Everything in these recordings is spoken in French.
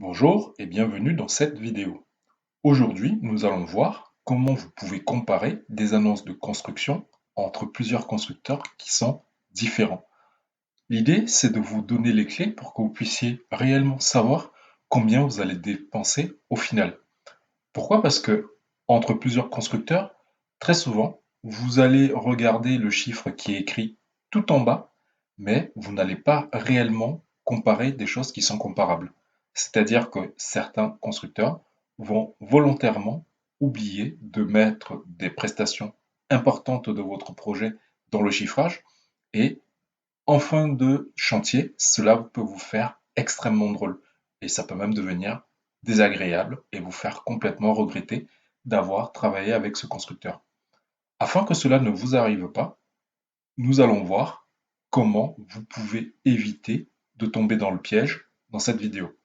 Bonjour et bienvenue dans cette vidéo. Aujourd'hui, nous allons voir comment vous pouvez comparer des annonces de construction entre plusieurs constructeurs qui sont différents. L'idée, c'est de vous donner les clés pour que vous puissiez réellement savoir combien vous allez dépenser au final. Pourquoi? Parce que entre plusieurs constructeurs, très souvent, vous allez regarder le chiffre qui est écrit tout en bas, mais vous n'allez pas réellement comparer des choses qui sont comparables. C'est-à-dire que certains constructeurs vont volontairement oublier de mettre des prestations importantes de votre projet dans le chiffrage et en fin de chantier, cela peut vous faire extrêmement drôle et ça peut même devenir désagréable et vous faire complètement regretter d'avoir travaillé avec ce constructeur. Afin que cela ne vous arrive pas, nous allons voir comment vous pouvez éviter de tomber dans le piège dans cette vidéo.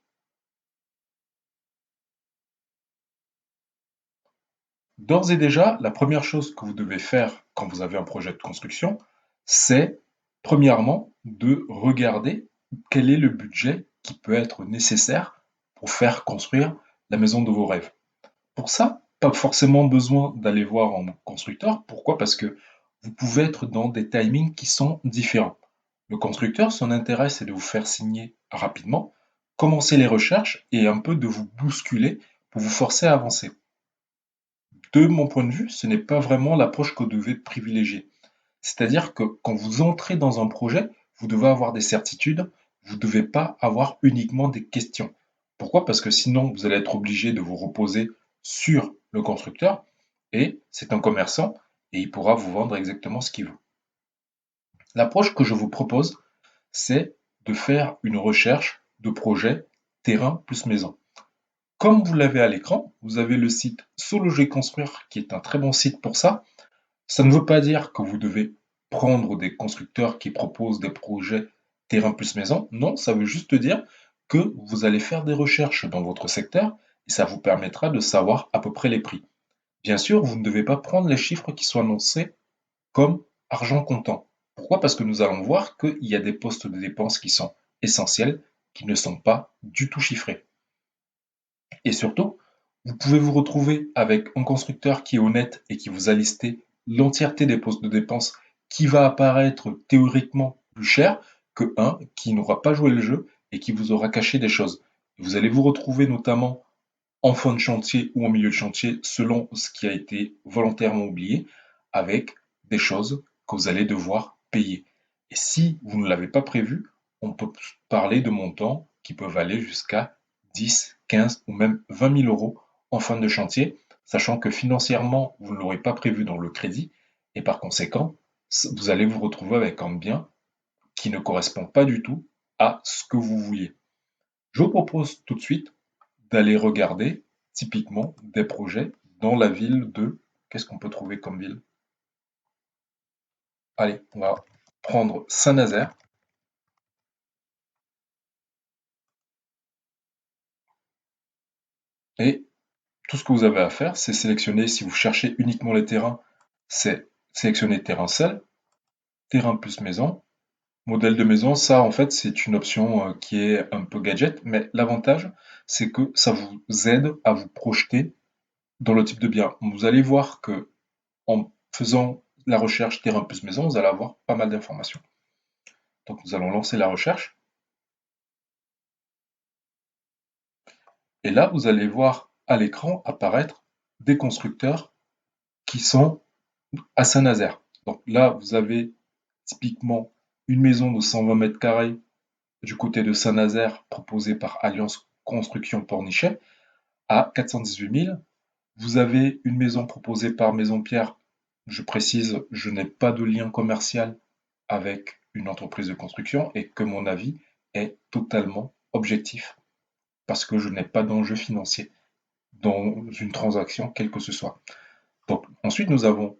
D'ores et déjà, la première chose que vous devez faire quand vous avez un projet de construction, c'est premièrement de regarder quel est le budget qui peut être nécessaire pour faire construire la maison de vos rêves. Pour ça, pas forcément besoin d'aller voir un constructeur. Pourquoi? Parce que vous pouvez être dans des timings qui sont différents. Le constructeur, son intérêt, c'est de vous faire signer rapidement, commencer les recherches et un peu de vous bousculer pour vous forcer à avancer. De mon point de vue, ce n'est pas vraiment l'approche que vous devez privilégier. C'est-à-dire que quand vous entrez dans un projet, vous devez avoir des certitudes, vous ne devez pas avoir uniquement des questions. Pourquoi? Parce que sinon, vous allez être obligé de vous reposer sur le constructeur et c'est un commerçant et il pourra vous vendre exactement ce qu'il veut. L'approche que je vous propose, c'est de faire une recherche de projet terrain plus maison. Comme vous l'avez à l'écran, vous avez le site Sologer Construire qui est un très bon site pour ça. Ça ne veut pas dire que vous devez prendre des constructeurs qui proposent des projets terrain plus maison. Non, ça veut juste dire que vous allez faire des recherches dans votre secteur et ça vous permettra de savoir à peu près les prix. Bien sûr, vous ne devez pas prendre les chiffres qui sont annoncés comme argent comptant. Pourquoi? Parce que nous allons voir qu'il y a des postes de dépenses qui sont essentiels, qui ne sont pas du tout chiffrés. Et surtout, vous pouvez vous retrouver avec un constructeur qui est honnête et qui vous a listé l'entièreté des postes de dépenses qui va apparaître théoriquement plus cher que un qui n'aura pas joué le jeu et qui vous aura caché des choses. Vous allez vous retrouver notamment en fin de chantier ou en milieu de chantier selon ce qui a été volontairement oublié avec des choses que vous allez devoir payer. Et si vous ne l'avez pas prévu, on peut parler de montants qui peuvent aller jusqu'à 10, 15 ou même 20 000 euros en fin de chantier, sachant que financièrement, vous ne l'aurez pas prévu dans le crédit et par conséquent, vous allez vous retrouver avec un bien qui ne correspond pas du tout à ce que vous vouliez. Je vous propose tout de suite d'aller regarder typiquement des projets dans la ville de... Qu'est-ce qu'on peut trouver comme ville? Allez, on va prendre Saint-Nazaire. Et tout ce que vous avez à faire, c'est sélectionner, si vous cherchez uniquement les terrains, c'est sélectionner terrain seul, terrain plus maison. Modèle de maison, ça en fait c'est une option qui est un peu gadget, mais l'avantage c'est que ça vous aide à vous projeter dans le type de bien. Vous allez voir que en faisant la recherche terrain plus maison, vous allez avoir pas mal d'informations. Donc nous allons lancer la recherche. Et là, vous allez voir à l'écran apparaître des constructeurs qui sont à Saint-Nazaire. Donc là, vous avez typiquement une maison de 120 mètres carrés du côté de Saint-Nazaire proposée par Alliance Construction Pornichet à 418 000. Vous avez une maison proposée par Maison Pierre. Je précise, je n'ai pas de lien commercial avec une entreprise de construction et que mon avis est totalement objectif parce que je n'ai pas d'enjeu financier dans une transaction, quelle que ce soit. Donc, ensuite, nous avons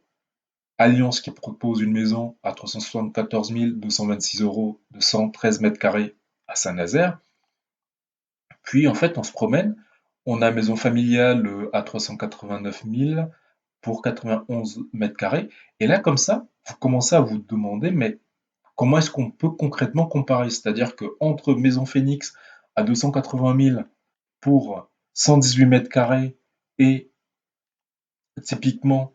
Alliance qui propose une maison à 374 226 euros de 113 mètres carrés à Saint-Nazaire. Puis, en fait, on se promène. On a maison familiale à 389 000 pour 91 mètres carrés. Et là, comme ça, vous commencez à vous demander, mais comment est-ce qu'on peut concrètement comparer? C'est-à-dire qu'entre Maison Phoenix à 280 000 pour 118 mètres carrés et typiquement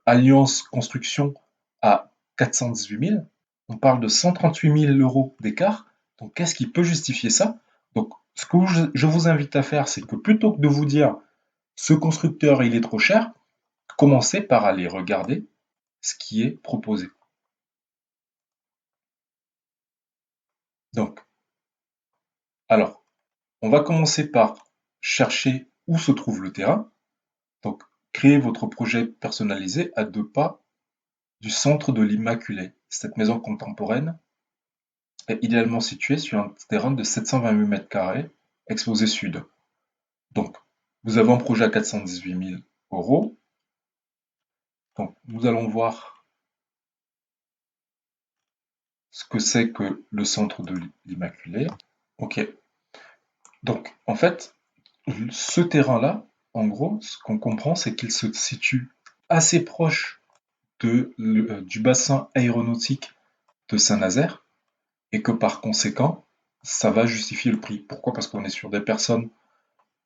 Alliance Construction à 418 000, on parle de 138 000 euros d'écart. Donc, qu'est-ce qui peut justifier ça? Donc, ce que je vous invite à faire, c'est que plutôt que de vous dire ce constructeur il est trop cher, commencez par aller regarder ce qui est proposé. Donc, alors, on va commencer par chercher où se trouve le terrain. Donc, créez votre projet personnalisé à 2 pas du centre de l'Immaculée. Cette maison contemporaine est idéalement située sur un terrain de 728 mètres carrés, exposé sud. Donc, vous avez un projet à 418 000 euros. Donc, nous allons voir ce que c'est que le centre de l'Immaculée. Ok. Donc, en fait, ce terrain-là, en gros, ce qu'on comprend, c'est qu'il se situe assez proche du bassin aéronautique de Saint-Nazaire et que par conséquent, ça va justifier le prix. Pourquoi? Parce qu'on est sur des personnes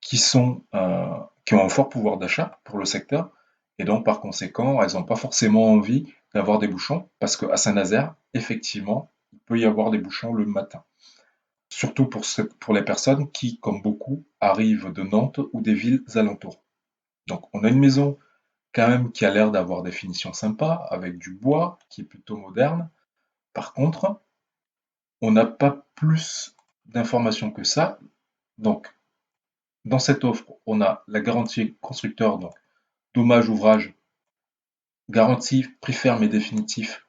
qui ont un fort pouvoir d'achat pour le secteur et donc par conséquent, elles n'ont pas forcément envie d'avoir des bouchons parce qu'à Saint-Nazaire, effectivement, il peut y avoir des bouchons le matin. Surtout pour les personnes qui, comme beaucoup, arrivent de Nantes ou des villes alentours. Donc on a une maison quand même qui a l'air d'avoir des finitions sympas, avec du bois qui est plutôt moderne. Par contre, on n'a pas plus d'informations que ça. Donc, dans cette offre, on a la garantie constructeur, donc dommage ouvrage, garantie prix ferme et définitif,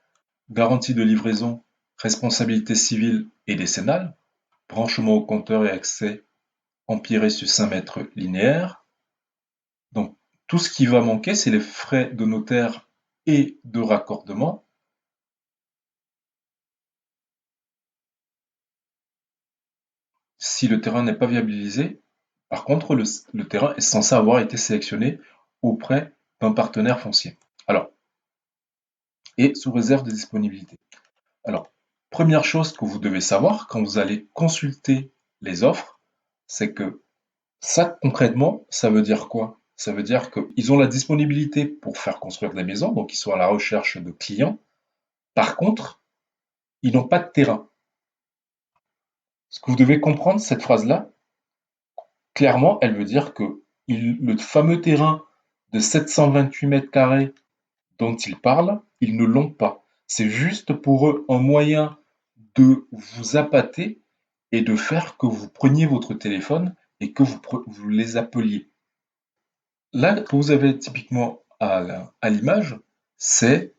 garantie de livraison, responsabilité civile et décennale, branchement au compteur et accès empiré sur 5 mètres linéaires. Donc, tout ce qui va manquer, c'est les frais de notaire et de raccordement. Si le terrain n'est pas viabilisé, par contre, le terrain est censé avoir été sélectionné auprès d'un partenaire foncier. Alors, et sous réserve de disponibilité. Alors, première chose que vous devez savoir quand vous allez consulter les offres, c'est que ça, concrètement, ça veut dire quoi? Ça veut dire qu'ils ont la disponibilité pour faire construire des maisons, donc ils sont à la recherche de clients. Par contre, ils n'ont pas de terrain. Ce que vous devez comprendre, cette phrase-là, clairement, elle veut dire que le fameux terrain de 728 mètres carrés dont ils parlent, ils ne l'ont pas. C'est juste pour eux un moyen de vous appâter et de faire que vous preniez votre téléphone et que vous les appeliez. Là, ce que vous avez typiquement à l'image, c'est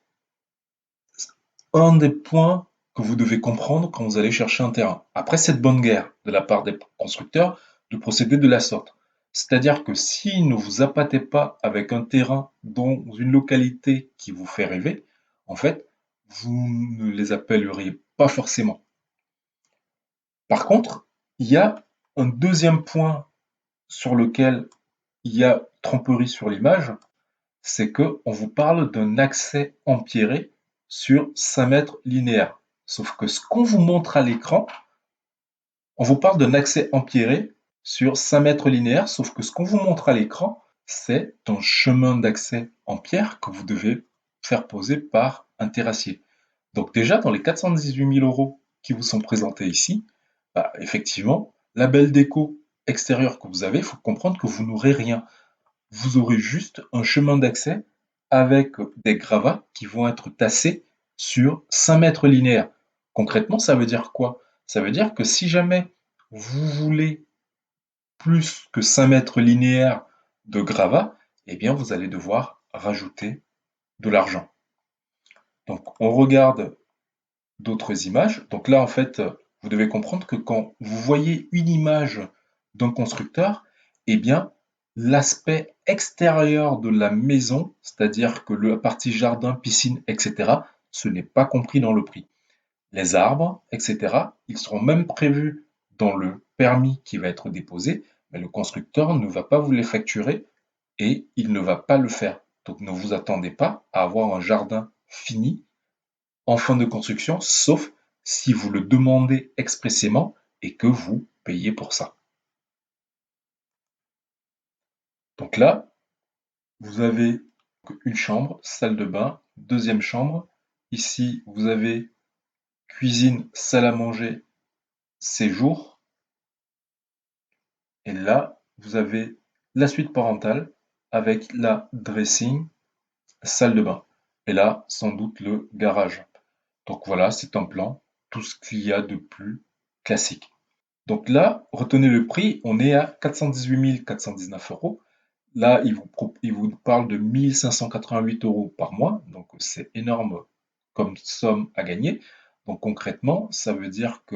un des points que vous devez comprendre quand vous allez chercher un terrain. Après, c'est de bonne guerre de la part des constructeurs de procéder de la sorte. C'est-à-dire que s'ils ne vous appâtez pas avec un terrain dans une localité qui vous fait rêver, en fait, vous ne les appelleriez pas forcément. Par contre, il y a un deuxième point sur lequel il y a tromperie sur l'image, c'est qu'on vous parle d'un accès empierré sur 5 mètres linéaires. Sauf que ce qu'on vous montre à l'écran, on vous parle d'un accès empierré sur 5 mètres linéaires, sauf que ce qu'on vous montre à l'écran, c'est un chemin d'accès en pierre que vous devez faire poser par un terrassier. Donc déjà, dans les 418 000 euros qui vous sont présentés ici, bah, effectivement, la belle déco extérieure que vous avez, il faut comprendre que vous n'aurez rien. Vous aurez juste un chemin d'accès avec des gravats qui vont être tassés sur 5 mètres linéaires. Concrètement, ça veut dire quoi? Ça veut dire que si jamais vous voulez plus que 5 mètres linéaires de gravats, eh bien vous allez devoir rajouter de l'argent. Donc on regarde d'autres images. Donc là, en fait, vous devez comprendre que quand vous voyez une image d'un constructeur, eh bien, l'aspect extérieur de la maison, c'est-à-dire que la partie jardin, piscine, etc., ce n'est pas compris dans le prix. Les arbres, etc., ils seront même prévus dans le permis qui va être déposé, mais le constructeur ne va pas vous les facturer et il ne va pas le faire. Donc ne vous attendez pas à avoir un jardin fini en fin de construction, sauf si vous le demandez expressément et que vous payez pour ça. Donc là, vous avez une chambre, salle de bain, deuxième chambre. Ici, vous avez cuisine, salle à manger, séjour. Et là, vous avez la suite parentale avec la dressing, salle de bain. Et là, sans doute le garage. Donc voilà, c'est un plan, tout ce qu'il y a de plus classique. Donc là, retenez le prix, on est à 418 419 euros. Là, il vous parle de 1588 euros par mois, donc c'est énorme comme somme à gagner. Donc concrètement, ça veut dire que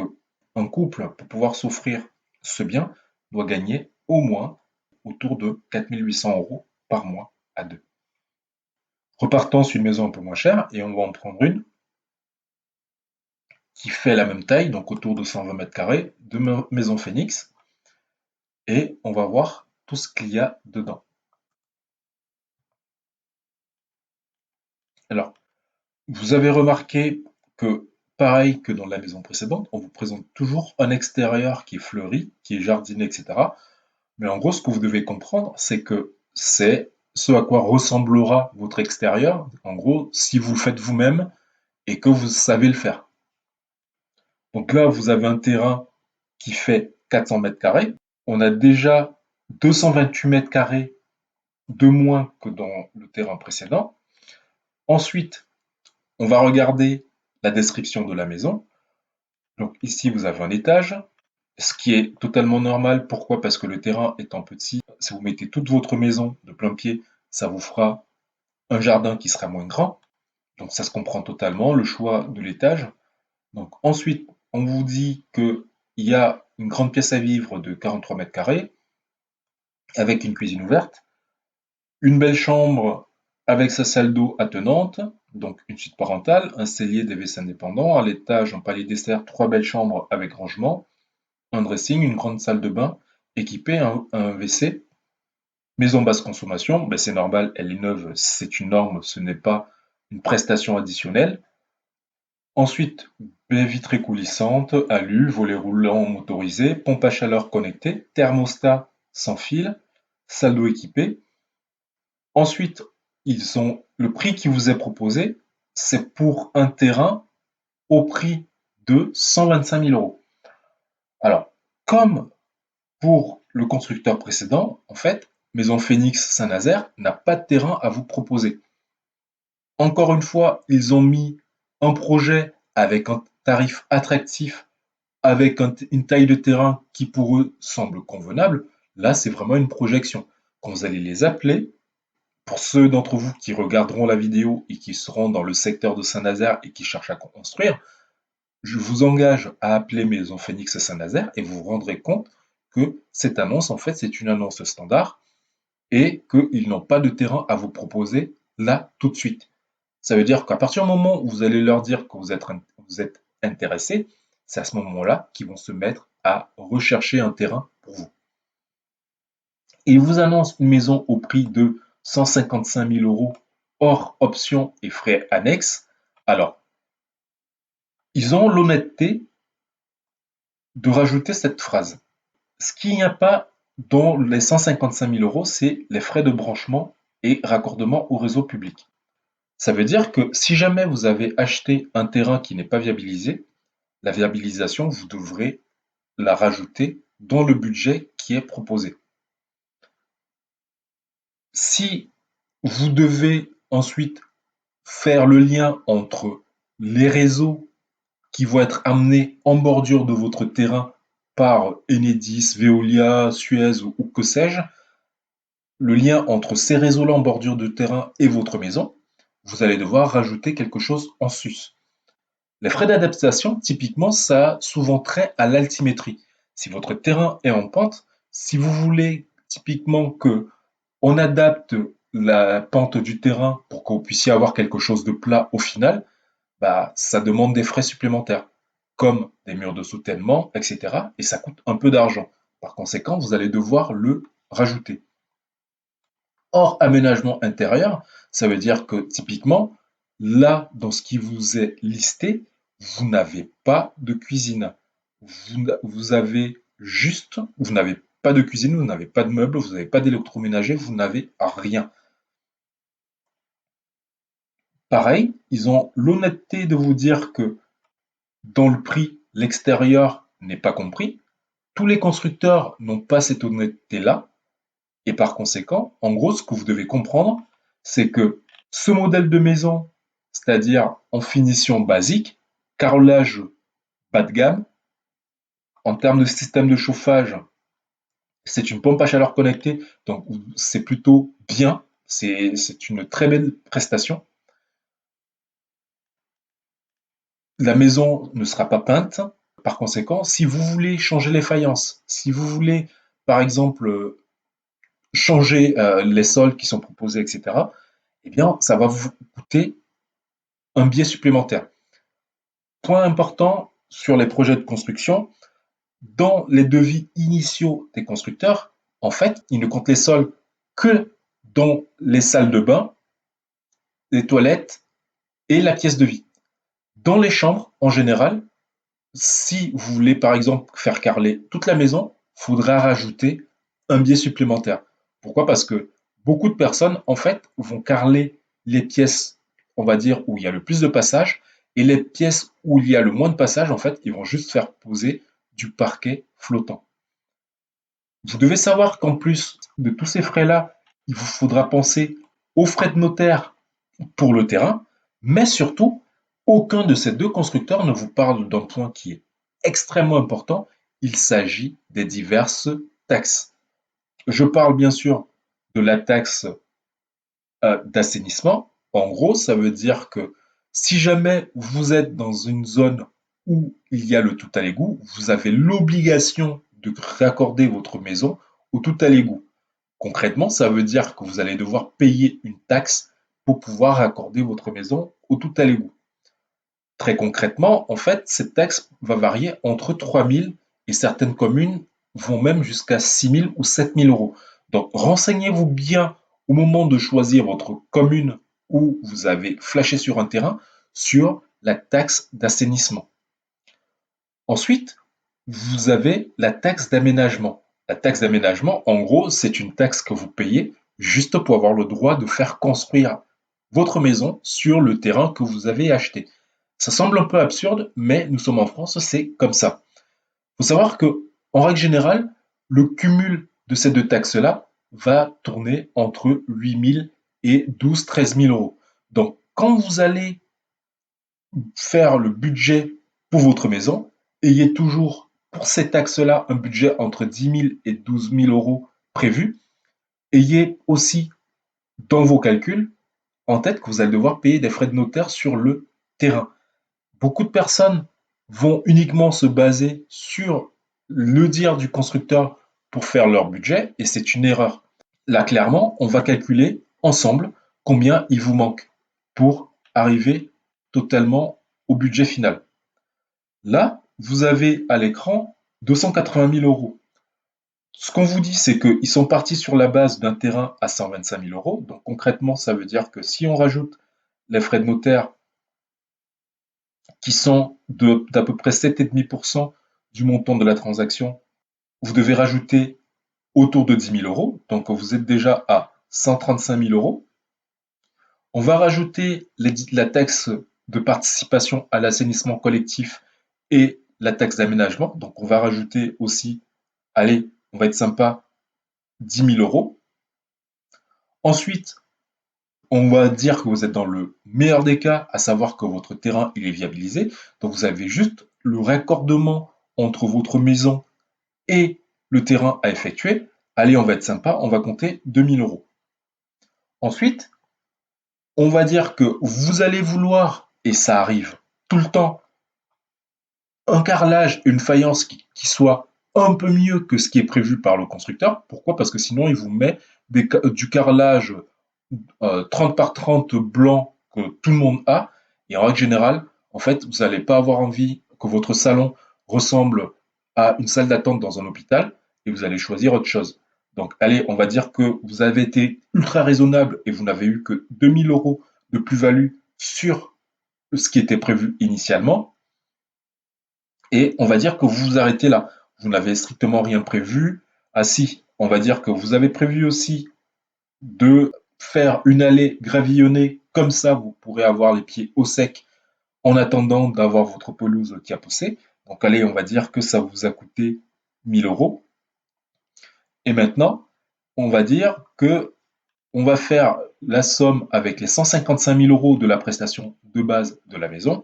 un couple, pour pouvoir s'offrir ce bien, doit gagner au moins autour de 4800 euros par mois à deux. Repartons sur une maison un peu moins chère et on va en prendre une qui fait la même taille, donc autour de 120 mètres carrés, de maison Phoenix, et on va voir tout ce qu'il y a dedans. Alors, vous avez remarqué que, pareil que dans la maison précédente, on vous présente toujours un extérieur qui est fleuri, qui est jardiné, etc. Mais en gros, ce que vous devez comprendre, c'est que c'est ce à quoi ressemblera votre extérieur, en gros, si vous le faites vous-même et que vous savez le faire. Donc là, vous avez un terrain qui fait 400 mètres carrés. On a déjà 228 mètres carrés de moins que dans le terrain précédent. Ensuite, on va regarder la description de la maison. Donc ici, vous avez un étage, ce qui est totalement normal. Pourquoi? Parce que le terrain étant petit, si vous mettez toute votre maison de plein pied, ça vous fera un jardin qui sera moins grand. Donc ça se comprend totalement, le choix de l'étage. Donc ensuite, on vous dit qu'il y a une grande pièce à vivre de 43 mètres carrés avec une cuisine ouverte, une belle chambre avec sa salle d'eau attenante, donc une suite parentale, un cellier, des WC indépendants, à l'étage, un palier dessert, trois belles chambres avec rangement, un dressing, une grande salle de bain équipée, un WC, maison basse consommation, ben c'est normal, elle est neuve, c'est une norme, ce n'est pas une prestation additionnelle. Ensuite, baie vitrée coulissante, alu, volet roulant motorisé, pompe à chaleur connectée, thermostat sans fil, salle d'eau équipée. Ensuite, ils ont le prix qui vous est proposé, c'est pour un terrain au prix de 125 000 euros. Alors, comme pour le constructeur précédent, en fait, Maison Phoenix Saint-Nazaire n'a pas de terrain à vous proposer. Encore une fois, ils ont mis un projet avec un tarif attractif, avec une taille de terrain qui pour eux semble convenable. Là, c'est vraiment une projection. Quand vous allez les appeler, pour ceux d'entre vous qui regarderont la vidéo et qui seront dans le secteur de Saint-Nazaire et qui cherchent à construire, je vous engage à appeler Maison Phoenix Saint-Nazaire et vous vous rendrez compte que cette annonce, en fait, c'est une annonce standard et qu'ils n'ont pas de terrain à vous proposer là tout de suite. Ça veut dire qu'à partir du moment où vous allez leur dire que vous êtes intéressé, c'est à ce moment-là qu'ils vont se mettre à rechercher un terrain pour vous. Et ils vous annoncent une maison au prix de 155 000 euros hors options et frais annexes. Alors, ils ont l'honnêteté de rajouter cette phrase. Ce qu'il n'y a pas dans les 155 000 euros, c'est les frais de branchement et raccordement au réseau public. Ça veut dire que si jamais vous avez acheté un terrain qui n'est pas viabilisé, la viabilisation, vous devrez la rajouter dans le budget qui est proposé. Si vous devez ensuite faire le lien entre les réseaux qui vont être amenés en bordure de votre terrain par Enedis, Veolia, Suez ou que sais-je, le lien entre ces réseaux-là en bordure de terrain et votre maison, vous allez devoir rajouter quelque chose en sus. Les frais d'adaptation, typiquement, ça a souvent trait à l'altimétrie. Si votre terrain est en pente, si vous voulez typiquement que on adapte la pente du terrain pour que vous puissiez avoir quelque chose de plat au final, bah, ça demande des frais supplémentaires, comme des murs de soutènement, etc. Et ça coûte un peu d'argent. Par conséquent, vous allez devoir le rajouter. Hors aménagement intérieur, ça veut dire que typiquement, là, dans ce qui vous est listé, vous n'avez pas de cuisine. Vous n'avez pas de cuisine, vous n'avez pas de meubles, vous n'avez pas d'électroménager, vous n'avez rien. Pareil, ils ont l'honnêteté de vous dire que dans le prix, l'extérieur n'est pas compris. Tous les constructeurs n'ont pas cette honnêteté-là. Et par conséquent, en gros, ce que vous devez comprendre, c'est que ce modèle de maison, c'est-à-dire en finition basique, carrelage bas de gamme, en termes de système de chauffage, c'est une pompe à chaleur connectée, donc c'est plutôt bien, c'est une très belle prestation. La maison ne sera pas peinte. Par conséquent, si vous voulez changer les faïences, si vous voulez, par exemple, changer les sols qui sont proposés, etc., eh bien, ça va vous coûter un biais supplémentaire. Point important sur les projets de construction, dans les devis initiaux des constructeurs, en fait, ils ne comptent les sols que dans les salles de bain, les toilettes et la pièce de vie. Dans les chambres, en général, si vous voulez par exemple faire carreler toute la maison, il faudra rajouter un biais supplémentaire. Pourquoi? Parce que beaucoup de personnes, en fait, vont carreler les pièces, on va dire, où il y a le plus de passages, et les pièces où il y a le moins de passages, en fait, ils vont juste faire poser du parquet flottant. Vous devez savoir qu'en plus de tous ces frais-là, il vous faudra penser aux frais de notaire pour le terrain, mais surtout, aucun de ces deux constructeurs ne vous parle d'un point qui est extrêmement important, il s'agit des diverses taxes. Je parle bien sûr de la taxe d'assainissement. En gros, ça veut dire que si jamais vous êtes dans une zone où il y a le tout à l'égout, vous avez l'obligation de raccorder votre maison au tout à l'égout. Concrètement, ça veut dire que vous allez devoir payer une taxe pour pouvoir raccorder votre maison au tout à l'égout. Très concrètement, en fait, cette taxe va varier entre 3 000 et certaines communes vont même jusqu'à 6 000 ou 7 000 euros. Donc, renseignez-vous bien au moment de choisir votre commune où vous avez flashé sur un terrain sur la taxe d'assainissement. Ensuite, vous avez la taxe d'aménagement. La taxe d'aménagement, en gros, c'est une taxe que vous payez juste pour avoir le droit de faire construire votre maison sur le terrain que vous avez acheté. Ça semble un peu absurde, mais nous sommes en France, c'est comme ça. Il faut savoir que, en règle générale, le cumul de ces deux taxes-là va tourner entre 8 000 et 12 000 13 000 euros. Donc, quand vous allez faire le budget pour votre maison, ayez toujours pour ces taxes-là un budget entre 10 000 et 12 000 euros prévu. Ayez aussi dans vos calculs en tête que vous allez devoir payer des frais de notaire sur le terrain. Beaucoup de personnes vont uniquement se baser sur le dire du constructeur pour faire leur budget et c'est une erreur. Là, clairement, on va calculer ensemble combien il vous manque pour arriver totalement au budget final. Là, vous avez à l'écran 280 000 euros. Ce qu'on vous dit, c'est qu'ils sont partis sur la base d'un terrain à 125 000 euros. Donc concrètement, ça veut dire que si on rajoute les frais de notaire qui sont d'à peu près 7,5% du montant de la transaction, vous devez rajouter autour de 10 000 euros. Donc vous êtes déjà à 135 000 euros. On va rajouter la taxe de participation à l'assainissement collectif et la taxe d'aménagement. Donc on va rajouter aussi, allez, on va être sympa, 10 000 euros. Ensuite, on va dire que vous êtes dans le meilleur des cas, à savoir que votre terrain il est viabilisé. Donc vous avez juste le raccordement entre votre maison et le terrain à effectuer. Allez, on va être sympa, on va compter 2 000 euros. Ensuite, on va dire que vous allez vouloir, et ça arrive tout le temps, un carrelage, une faïence qui soit un peu mieux que ce qui est prévu par le constructeur. Pourquoi? Parce que sinon, il vous met du carrelage 30 par 30 blanc que tout le monde a. Et en règle générale, en fait, vous n'allez pas avoir envie que votre salon ressemble à une salle d'attente dans un hôpital et vous allez choisir autre chose. Donc, allez, on va dire que vous avez été ultra raisonnable et vous n'avez eu que 2 000 euros de plus-value sur ce qui était prévu initialement. Et on va dire que vous vous arrêtez là. Vous n'avez strictement rien prévu. Ah si, on va dire que vous avez prévu aussi de faire une allée gravillonnée, comme ça vous pourrez avoir les pieds au sec en attendant d'avoir votre pelouse qui a poussé. Donc allez, on va dire que ça vous a coûté 1 000 euros. Et maintenant, on va dire que on va faire la somme avec les 155 000 euros de la prestation de base de la maison.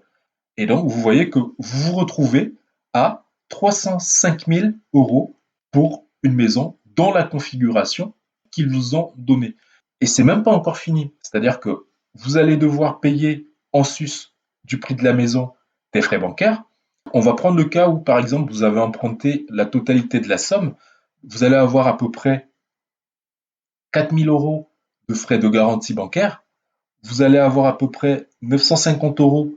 Et donc, vous voyez que vous vous retrouvez à 305 000 euros pour une maison dans la configuration qu'ils vous ont donnée. Et c'est même pas encore fini. C'est-à-dire que vous allez devoir payer en sus du prix de la maison des frais bancaires. On va prendre le cas où, par exemple, vous avez emprunté la totalité de la somme. Vous allez avoir à peu près 4 000 euros de frais de garantie bancaire. Vous allez avoir à peu près 950 euros.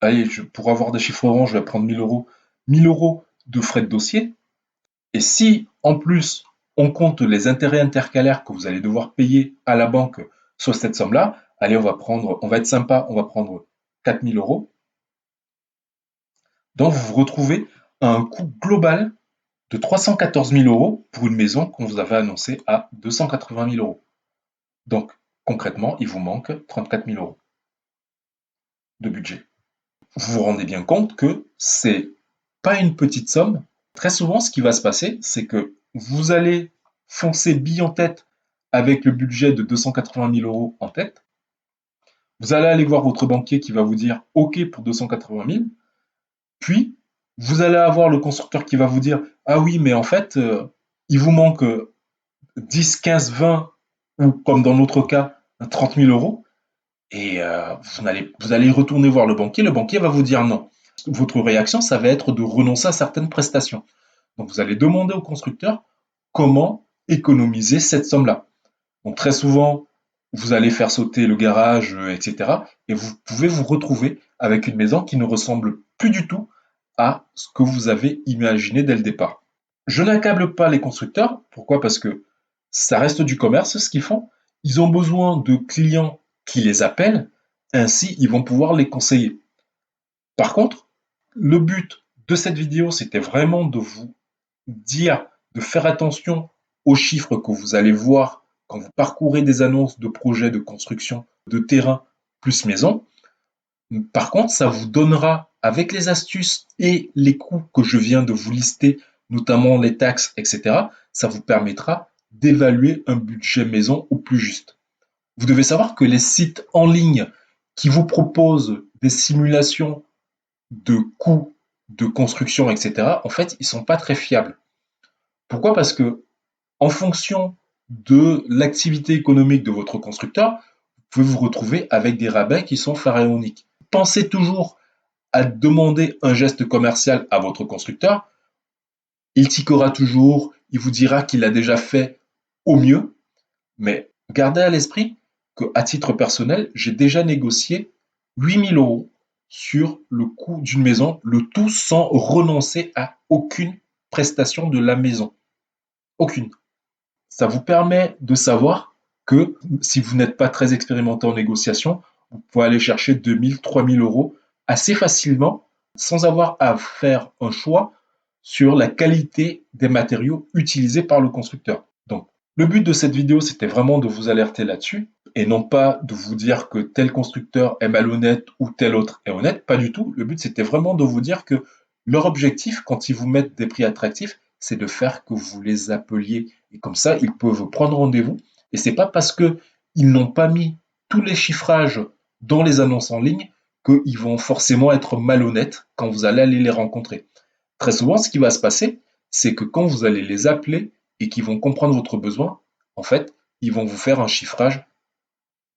Allez, pour avoir des chiffres ronds, je vais prendre 1 000 euros. 1 000 euros de frais de dossier. Et si, en plus, on compte les intérêts intercalaires que vous allez devoir payer à la banque sur cette somme-là, allez, on va être sympa, on va prendre 4 000 euros. Donc, vous vous retrouvez à un coût global de 314 000 euros pour une maison qu'on vous avait annoncée à 280 000 euros. Donc, concrètement, il vous manque 34 000 euros de budget. Vous vous rendez bien compte que c'est pas une petite somme. Très souvent, ce qui va se passer, c'est que vous allez foncer bille en tête avec le budget de 280 000 euros en tête. Vous allez aller voir votre banquier qui va vous dire OK pour 280 000. Puis, vous allez avoir le constructeur qui va vous dire ah oui, mais en fait, il vous manque 10, 15, 20 ou comme dans notre cas, 30 000 euros. Et vous allez retourner voir le banquier va vous dire non. Votre réaction, ça va être de renoncer à certaines prestations. Donc vous allez demander au constructeur comment économiser cette somme-là. Donc très souvent, vous allez faire sauter le garage, etc. Et vous pouvez vous retrouver avec une maison qui ne ressemble plus du tout à ce que vous avez imaginé dès le départ. Je n'accable pas les constructeurs. Pourquoi? Parce que ça reste du commerce ce qu'ils font. Ils ont besoin de clients qui les appellent. Ainsi, ils vont pouvoir les conseiller. Par contre, le but de cette vidéo, c'était vraiment de vous dire de faire attention aux chiffres que vous allez voir quand vous parcourez des annonces de projets de construction de terrain plus maison. Par contre, ça vous donnera, avec les astuces et les coûts que je viens de vous lister, notamment les taxes, etc., ça vous permettra d'évaluer un budget maison au plus juste. Vous devez savoir que les sites en ligne qui vous proposent des simulations de coûts de construction, etc., en fait, ils ne sont pas très fiables. Pourquoi? Parce que en fonction de l'activité économique de votre constructeur, vous pouvez vous retrouver avec des rabais qui sont pharaoniques. Pensez toujours à demander un geste commercial à votre constructeur. Il tiquera toujours, il vous dira qu'il a déjà fait au mieux, mais gardez à l'esprit qu'à titre personnel, j'ai déjà négocié 8 000 euros sur le coût d'une maison, le tout sans renoncer à aucune prestation de la maison. Aucune. Ça vous permet de savoir que si vous n'êtes pas très expérimenté en négociation, vous pouvez aller chercher 2 000, 3 000 euros assez facilement sans avoir à faire un choix sur la qualité des matériaux utilisés par le constructeur. Donc, le but de cette vidéo, c'était vraiment de vous alerter là-dessus et non pas de vous dire que tel constructeur est malhonnête ou tel autre est honnête. Pas du tout. Le but, c'était vraiment de vous dire que leur objectif, quand ils vous mettent des prix attractifs, c'est de faire que vous les appeliez. Et comme ça, ils peuvent prendre rendez-vous. Et c'est pas parce qu'ils n'ont pas mis tous les chiffrages dans les annonces en ligne qu'ils vont forcément être malhonnêtes quand vous allez aller les rencontrer. Très souvent, ce qui va se passer, c'est que quand vous allez les appeler et qu'ils vont comprendre votre besoin, en fait, ils vont vous faire un chiffrage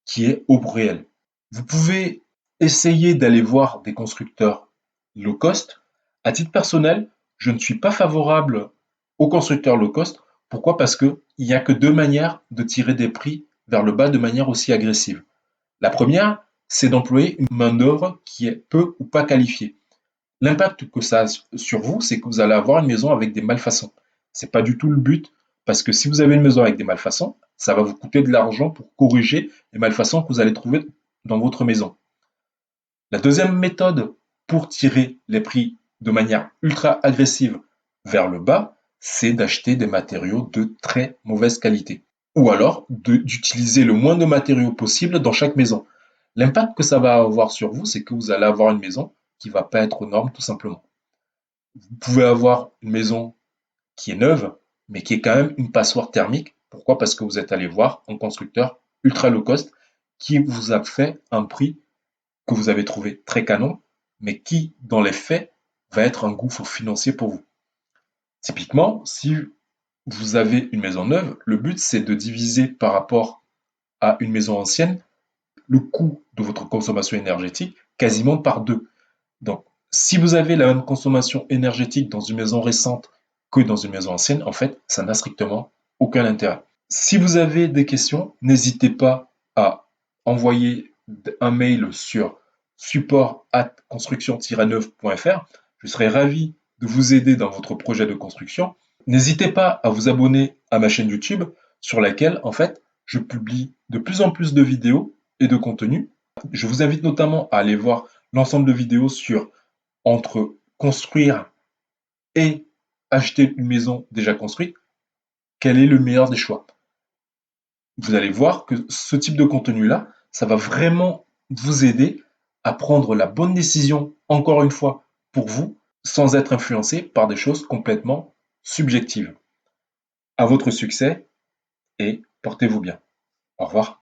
qui est au réel. Vous pouvez essayer d'aller voir des constructeurs low cost. À titre personnel, je ne suis pas favorable aux constructeurs low cost. Pourquoi? Parce qu'il n'y a que deux manières de tirer des prix vers le bas de manière aussi agressive. La première, c'est d'employer une main-d'œuvre qui est peu ou pas qualifiée. L'impact que ça a sur vous, c'est que vous allez avoir une maison avec des malfaçons. C'est pas du tout le but, parce que si vous avez une maison avec des malfaçons, ça va vous coûter de l'argent pour corriger les malfaçons que vous allez trouver dans votre maison. La deuxième méthode pour tirer les prix de manière ultra agressive vers le bas, c'est d'acheter des matériaux de très mauvaise qualité. Ou alors d'utiliser le moins de matériaux possible dans chaque maison. L'impact que ça va avoir sur vous, c'est que vous allez avoir une maison qui va pas être aux normes tout simplement. Vous pouvez avoir une maison qui est neuve, mais qui est quand même une passoire thermique. Pourquoi? Parce que vous êtes allé voir un constructeur ultra low cost qui vous a fait un prix que vous avez trouvé très canon, mais qui, dans les faits, va être un gouffre financier pour vous. Typiquement, si vous avez une maison neuve, le but c'est de diviser par rapport à une maison ancienne le coût de votre consommation énergétique quasiment par deux. Donc, si vous avez la même consommation énergétique dans une maison récente que dans une maison ancienne, en fait, ça n'a strictement aucun intérêt. Si vous avez des questions, n'hésitez pas à envoyer un mail sur support@construction-neuve.fr. Je serai ravi de vous aider dans votre projet de construction. N'hésitez pas à vous abonner à ma chaîne YouTube sur laquelle, en fait, je publie de plus en plus de vidéos et de contenus. Je vous invite notamment à aller voir l'ensemble de vidéos sur entre construire et acheter une maison déjà construite, quel est le meilleur des choix. Vous allez voir que ce type de contenu-là, ça va vraiment vous aider à prendre la bonne décision, encore une fois, pour vous, sans être influencé par des choses complètement subjectives. À votre succès et portez-vous bien. Au revoir.